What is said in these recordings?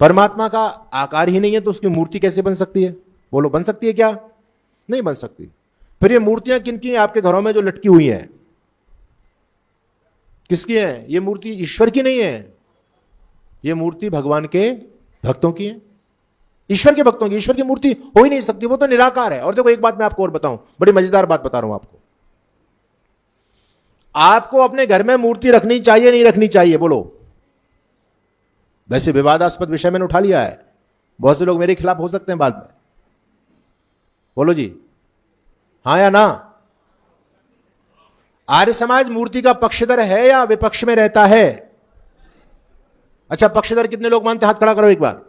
परमात्मा का आकार ही नहीं है तो उसकी मूर्ति कैसे बन सकती है? बोलो, बन सकती है क्या? नहीं बन सकती। फिर ये मूर्तियां किनकी हैं आपके घरों में जो लटकी हुई हैं? किसकी है? ये मूर्ति ईश्वर की नहीं है, ये मूर्ति भगवान के भक्तों की है, ईश्वर के भक्तों की। ईश्वर की मूर्ति हो ही नहीं सकती, वो तो निराकार है। और देखो एक बात मैं आपको और बताऊं, बड़ी मजेदार बात बता रहा हूं आपको। आपको अपने घर में मूर्ति रखनी चाहिए नहीं रखनी चाहिए? बोलो। वैसे विवादास्पद विषय मैंने उठा लिया है, बहुत से लोग मेरे खिलाफ हो सकते हैं बाद में। बोलो जी, हां या ना? आर्य समाज मूर्ति का पक्षधर है या विपक्ष में रहता है? अच्छा, पक्षधर कितने लोग मानते? हाथ खड़ा करो एक बार।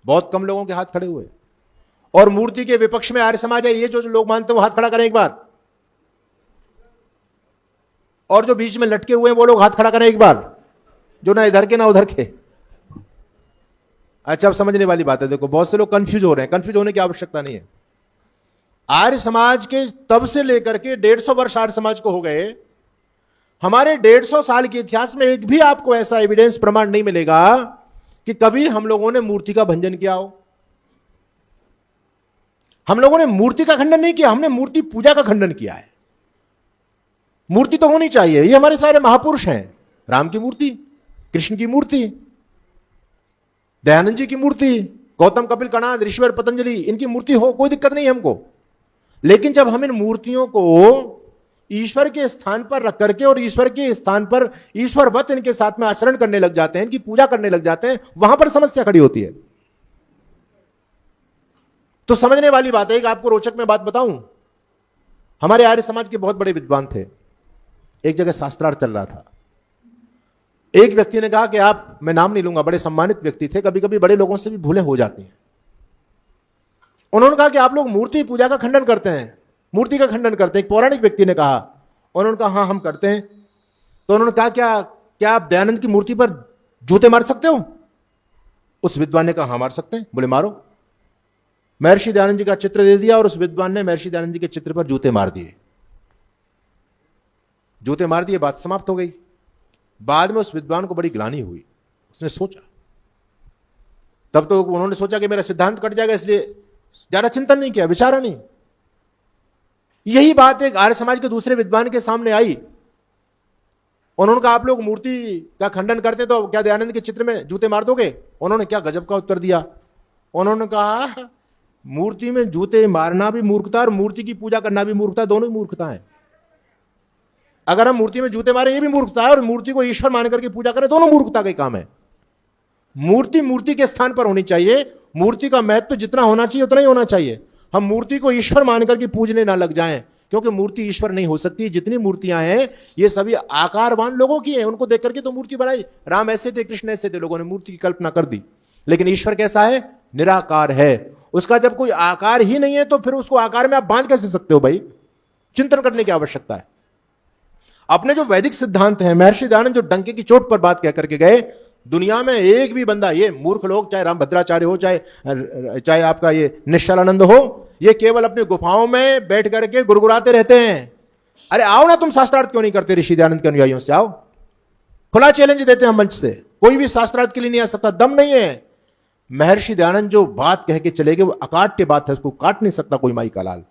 बहुत कम लोगों के हाथ खड़े हुए। और मूर्ति के विपक्ष में आर्य समाज है, ये जो लोग मानते हैं वो हाथ खड़ा करें एक बार। और जो बीच में लटके हुए हैं वो लोग हाथ खड़ा करें एक बार, जो ना इधर के ना उधर के। अच्छा, अब समझने वाली बात है। देखो बहुत से लोग कंफ्यूज हो रहे हैं, कंफ्यूज होने की आवश्यकता नहीं है। आर्य समाज के तब से लेकर के 150 वर्ष आर्य समाज को हो गए, हमारे 150 साल के इतिहास में एक भी आपको ऐसा एविडेंस प्रमाण नहीं मिलेगा कि कभी हम लोगों ने मूर्ति का भंजन किया हो। हम लोगों ने मूर्ति का खंडन नहीं किया, हमने मूर्ति पूजा का खंडन किया है। मूर्ति तो होनी चाहिए, ये हमारे सारे महापुरुष हैं। राम की मूर्ति, कृष्ण की मूर्ति, दयानंद जी की मूर्ति, गौतम कपिल कणाद ऋषिवर पतंजलि, इनकी मूर्ति हो, कोई दिक्कत नहीं है हमको। लेकिन जब हम इन मूर्तियों को ईश्वर के स्थान पर रख करके और ईश्वर के स्थान पर ईश्वरवत इनके साथ में आचरण करने लग जाते हैं, इनकी पूजा करने लग जाते हैं, वहां पर समस्या खड़ी होती है। तो समझने वाली बात है। एक आपको रोचक में बात बताऊं, हमारे आर्य समाज के बहुत बड़े विद्वान थे। एक जगह शास्त्रार्थ चल रहा था, एक व्यक्ति ने कहा कि आप, मैं नाम नहीं लूंगा, बड़े सम्मानित व्यक्ति थे, कभी कभी बड़े लोगों से भी भूलें हो जाती हैं। उन्होंने कहा कि आप लोग मूर्ति पूजा का खंडन करते हैं, मूर्ति का खंडन करते हैं। एक पौराणिक व्यक्ति ने कहा, उन्होंने कहा हाँ हम करते हैं। तो उन्होंने कहा क्या आप दयानंद की मूर्ति पर जूते मार सकते हो? उस विद्वान ने कहा हाँ मार सकते हैं। बोले मारो। महर्षि दयानंद जी का चित्र दे दिया और उस विद्वान ने महर्षि दयानंद जी के चित्र पर जूते मार दिए। जूते मार दिए, बात समाप्त हो गई। बाद में उस विद्वान को बड़ी ग्लानि हुई, उसने सोचा, तब तो उन्होंने सोचा कि मेरा सिद्धांत कट जाएगा, इसलिए ज्यादा चिंतन नहीं किया, विचारा नहीं। यही बात एक आर्य समाज के दूसरे विद्वान के सामने आई। उन्होंने कहा आप लोग मूर्ति का खंडन करते तो क्या दयानंद के चित्र में जूते मार दोगे? उन्होंने क्या गजब का उत्तर दिया। उन्होंने कहा मूर्ति में जूते मारना भी मूर्खता और मूर्ति की पूजा करना भी मूर्खता, दोनों ही मूर्खता है। अगर हम मूर्ति में जूते मारे ये भी मूर्खता है, और मूर्ति को ईश्वर मान करके पूजा करें, दोनों मूर्खता का काम है। मूर्ति मूर्ति के स्थान पर होनी चाहिए, मूर्ति का महत्व जितना होना चाहिए उतना ही होना चाहिए। हम मूर्ति को ईश्वर मानकर के पूजने ना लग जाएं, क्योंकि मूर्ति ईश्वर नहीं हो सकती। जितनी मूर्तियां हैं ये सभी आकारवान लोगों की हैं, उनको देख करके तो मूर्ति बनाई। राम ऐसे थे, कृष्ण ऐसे थे, लोगों ने मूर्ति की कल्पना कर दी। लेकिन ईश्वर कैसा है? निराकार है। उसका जब कोई आकार ही नहीं है तो फिर उसको आकार में आप बांध कैसे सकते हो? भाई चिंतन करने की आवश्यकता है। अपने जो वैदिक सिद्धांत हैं, महर्षि दयानंद जो डंके की चोट पर बात कह करके गए, दुनिया में एक भी बंदा, ये मूर्ख लोग, चाहे रामभद्राचार्य हो, चाहे आपका ये निश्चलानंद हो, ये केवल अपनी गुफाओं में बैठ करके गुरगुराते रहते हैं। अरे आओ ना, तुम शास्त्रार्थ क्यों नहीं करते? ऋषि दयानंद के अनुयायियों से आओ, खुला चैलेंज देते हैं मंच से। कोई भी शास्त्रार्थ के लिए नहीं आ सकता, दम नहीं है। महर्षि दयानंद जो बात कह के चले गए वो अकाट्य बात है, उसको काट नहीं सकता कोई माई का लाल,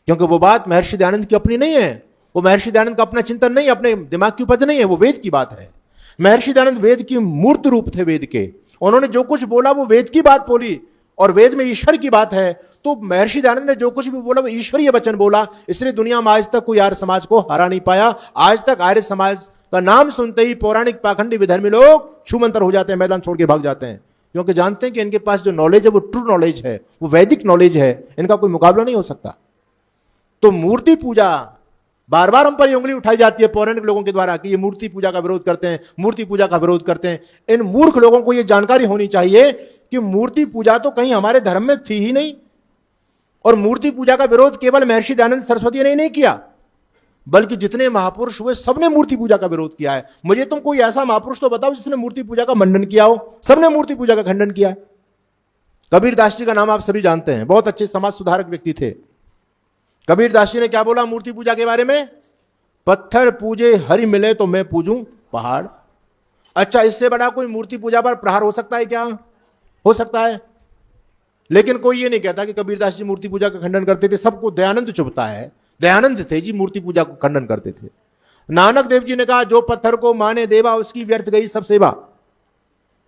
क्योंकि वो बात महर्षि दयानंद की अपनी नहीं है, वो महर्षि दयानंद का अपना चिंतन नहीं, अपने दिमाग की उपज नहीं है, वो वेद की बात है। महर्षि दयानंद वेद की मूर्त रूप थे, वेद के। उन्होंने जो कुछ बोला वो वेद की बात बोली, और वेद में ईश्वर की बात है। तो महर्षि दयानंद ने जो कुछ भी बोला वो ईश्वरीय वचन बोला। इसलिए दुनिया में आज तक कोई आर्य समाज को हरा नहीं पाया। आज तक आर्य समाज का नाम सुनते ही पौराणिक पाखंडी विधर्मी लोग छूमंतर हो जाते हैं, मैदान छोड़ के भाग जाते हैं, क्योंकि जानते हैं कि इनके पास जो नॉलेज है वो ट्रू नॉलेज है, वो वैदिक नॉलेज है, इनका कोई मुकाबला नहीं हो सकता। तो मूर्ति पूजा बार बार हम पर उंगली उठाई जाती है पौराणिक लोगों के द्वारा कि ये मूर्ति पूजा का विरोध करते हैं, मूर्ति पूजा का विरोध करते हैं। इन मूर्ख लोगों को ये जानकारी होनी चाहिए कि मूर्ति पूजा तो कहीं हमारे धर्म में थी ही नहीं, और मूर्ति पूजा का विरोध केवल महर्षि दयानंद सरस्वती ने नहीं किया, बल्कि जितने महापुरुष हुए सबने मूर्ति पूजा का विरोध किया है। मुझे तुम कोई ऐसा महापुरुष तो बताओ जिसने मूर्ति पूजा का मंडन किया हो। सबने मूर्ति पूजा का खंडन किया है। कबीरदास जी का नाम आप सभी जानते हैं, बहुत अच्छे समाज सुधारक व्यक्ति थे। कबीरदास जी ने क्या बोला मूर्ति पूजा के बारे में? पत्थर पूजे हरि मिले तो मैं पूजूं पहाड़। अच्छा, इससे बड़ा कोई मूर्ति पूजा पर प्रहार हो सकता है क्या? हो सकता है। लेकिन कोई ये नहीं कहता कि कबीरदास जी मूर्ति पूजा का खंडन करते थे। सबको दयानंद चुभता है, दयानंद थे जी मूर्ति पूजा को खंडन करते थे। नानक देव जी ने कहा, जो पत्थर को माने देवा उसकी व्यर्थ गई सब सेवा।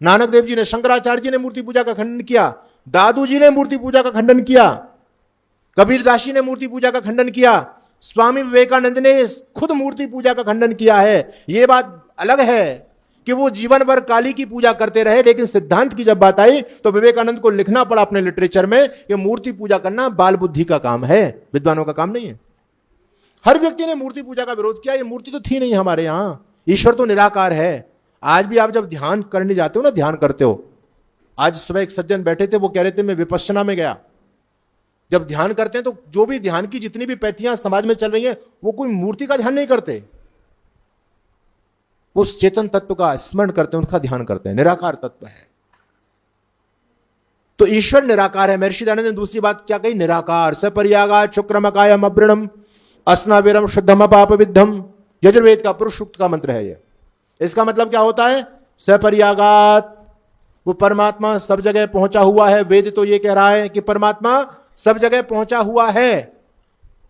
नानक देव जी ने, शंकराचार्य जी ने मूर्ति पूजा का खंडन किया, दादू जी ने मूर्ति पूजा का खंडन किया, कबीरदास जी ने मूर्ति पूजा का खंडन किया, स्वामी विवेकानंद ने खुद मूर्ति पूजा का खंडन किया है। यह बात अलग है कि वो जीवन भर काली की पूजा करते रहे, लेकिन सिद्धांत की जब बात आई तो विवेकानंद को लिखना पड़ा अपने लिटरेचर में कि मूर्ति पूजा करना बाल बुद्धि का काम है, विद्वानों का काम नहीं है। हर व्यक्ति ने मूर्ति पूजा का विरोध किया। ये मूर्ति तो थी नहीं हमारे यहां, ईश्वर तो निराकार है। आज भी आप जब ध्यान करने जाते हो ना, ध्यान करते हो, आज सुबह एक सज्जन बैठे थे, वो कह रहे थे मैं विपश्यना में गया। जब ध्यान करते हैं तो जो भी ध्यान की जितनी भी पैथियां समाज में चल रही हैं, वो कोई मूर्ति का ध्यान नहीं करते, वो उस चेतन तत्व का स्मरण करते हैं, उनका ध्यान करते हैं। निराकार तत्व है तो ईश्वर निराकार है। महर्षि दयानंद ने दूसरी बात क्या कही? निराकार सपर्यागा शुक्रमकायम अब्रणम अस्नावीरम शुद्धम पाप विद्धम। यजुर्वेद का पुरुष सूक्त का मंत्र है ये। इसका मतलब क्या होता है? सपर्यागात, वो परमात्मा सब जगह पहुंचा हुआ है। वेद तो ये कह रहा है कि परमात्मा सब जगह पहुंचा हुआ है।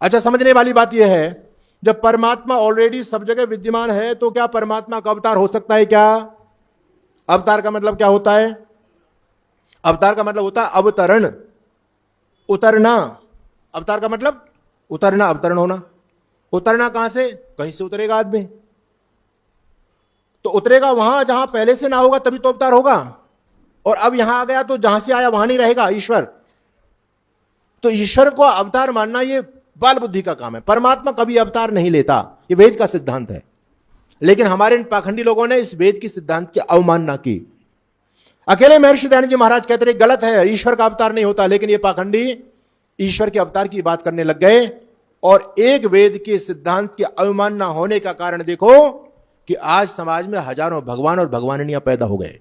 अच्छा, समझने वाली बात यह है, जब परमात्मा ऑलरेडी सब जगह विद्यमान है तो क्या परमात्मा का अवतार हो सकता है क्या? अवतार का मतलब क्या होता है? अवतार का मतलब होता है अवतरण, उतरना। अवतार का मतलब उतरना, अवतरण होना। उतरना कहां से? कहीं से उतरेगा आदमी, तो उतरेगा वहां जहां पहले से ना होगा, तभी तो अवतार होगा। और अब यहां आ गया तो जहां से आया वहां नहीं रहेगा ईश्वर। तो ईश्वर को अवतार मानना ये बाल बुद्धि का काम है। परमात्मा कभी अवतार नहीं लेता, ये वेद का सिद्धांत है। लेकिन हमारे इन पाखंडी लोगों ने इस वेद की सिद्धांत की अवमानना की। अकेले महर्षि दयानंद जी महाराज कहते रहे गलत है, ईश्वर का अवतार नहीं होता, लेकिन ये पाखंडी ईश्वर के अवतार की बात करने लग गए। और एक वेद के सिद्धांत की अवमानना होने का कारण देखो कि आज समाज में हजारों भगवान और भगवानियां पैदा हो गए।